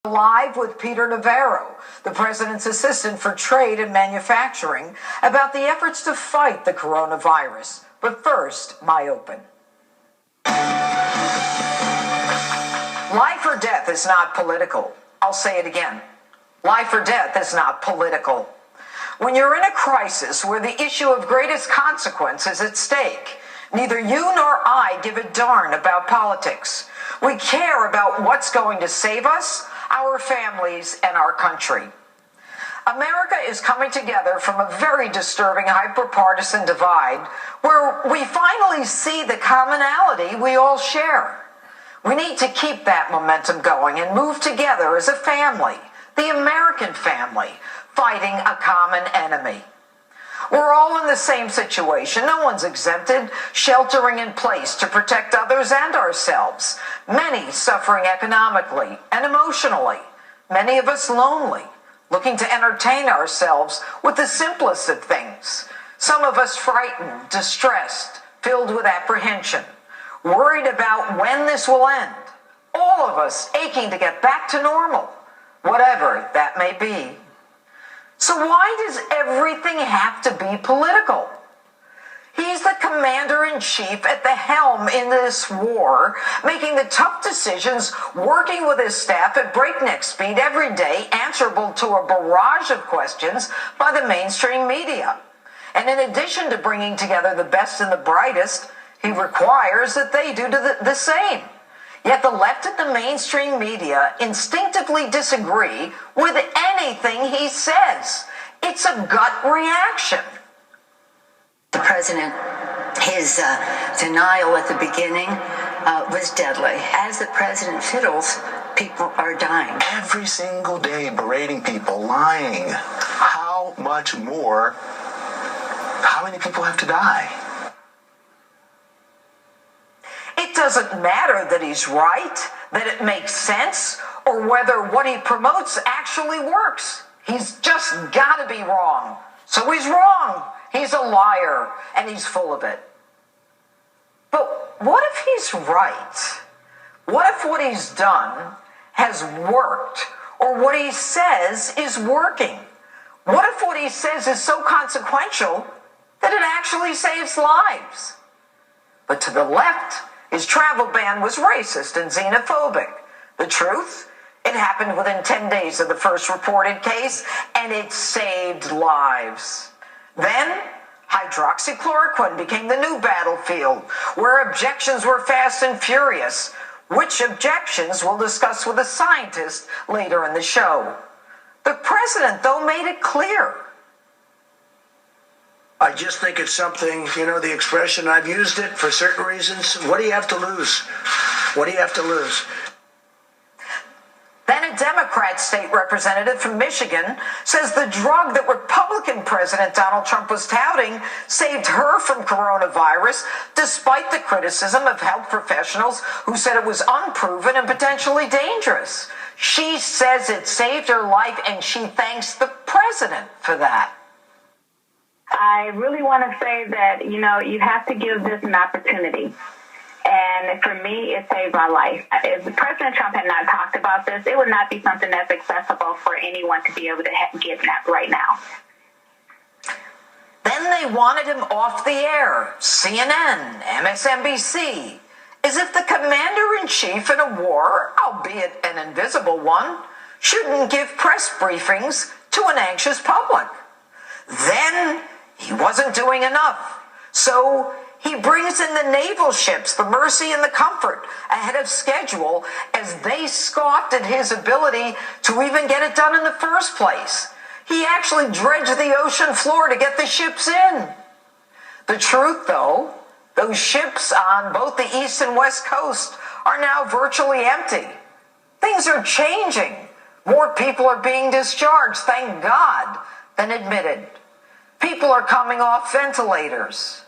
Live with Peter Navarro, the president's assistant for trade and manufacturing, about the efforts to fight the coronavirus. But first, my open. Life or death is not political. I'll say it again. Life or death is not political. When you're in a crisis where the issue of greatest consequence is at stake, neither you nor I give a darn about politics. We care about what's going to save us, our families, and our country. America is coming together from a very disturbing hyper-partisan divide where we finally see the commonality we all share. We need to keep that momentum going and move together as a family, the American family, fighting a common enemy. We're all in the same situation. No one's exempted, sheltering in place to protect others and ourselves. Many suffering economically and emotionally. Many of us lonely, looking to entertain ourselves with the simplest of things. Some of us frightened, distressed, filled with apprehension, worried about when this will end. All of us aching to get back to normal, whatever that may be. So why does everything have to be political? He's the commander-in-chief at the helm in this war, making the tough decisions, working with his staff at breakneck speed every day, answerable to a barrage of questions by the mainstream media. And in addition to bringing together the best and the brightest, he requires that they do the same. Yet the left and the mainstream media instinctively disagree with anything he says. It's a gut reaction. The president, his denial at the beginning was deadly. As the president fiddles, people are dying. Every single day berating people, lying. How much more? How many people have to die? It doesn't matter that he's right, that it makes sense, or whether what he promotes actually works. He's just got to be wrong. So he's wrong. He's a liar, and he's full of it. But what if he's right? What if what he's done has worked, or what he says is working? What if what he says is so consequential that it actually saves lives? But to the left, his travel ban was racist and xenophobic. The truth? It happened within 10 days of the first reported case, and it saved lives. Then, hydroxychloroquine became the new battlefield, where objections were fast and furious. Which objections we'll discuss with a scientist later in the show. The president, though, made it clear. I just think it's something, the expression, I've used it for certain reasons. What do you have to lose? What do you have to lose? Then a Democrat state representative from Michigan says the drug that Republican President Donald Trump was touting saved her from coronavirus, despite the criticism of health professionals who said it was unproven and potentially dangerous. She says it saved her life, and she thanks the president for that. I really want to say that, you have to give this an opportunity. And for me, it saved my life. If President Trump had not talked about this, it would not be something that's accessible for anyone to be able to get that right now. Then they wanted him off the air. CNN, MSNBC. As if the commander-in-chief in a war, albeit an invisible one, shouldn't give press briefings to an anxious public. Then he wasn't doing enough. So he brings in the naval ships, the Mercy and the Comfort, ahead of schedule as they scoffed at his ability to even get it done in the first place. He actually dredged the ocean floor to get the ships in. The truth, though, those ships on both the East and West Coast are now virtually empty. Things are changing. More people are being discharged, thank God, than admitted. People are coming off ventilators.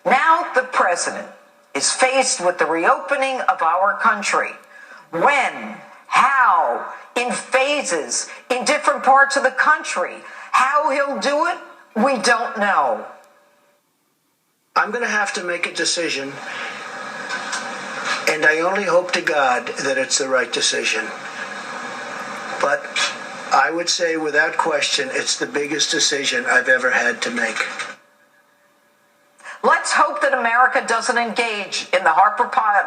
Now the president is faced with the reopening of our country. When, how, in phases, in different parts of the country. How he'll do it, we don't know. I'm going to have to make a decision, and I only hope to God that it's the right decision. But I would say without question, it's the biggest decision I've ever had to make. Let's hope that America doesn't engage in the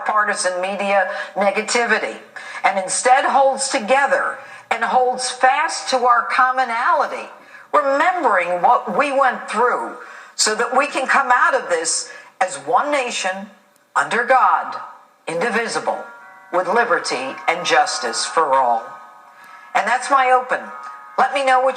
partisan media negativity and instead holds together and holds fast to our commonality, remembering what we went through so that we can come out of this as one nation under God, indivisible, with liberty and justice for all. And that's my open. Let me know what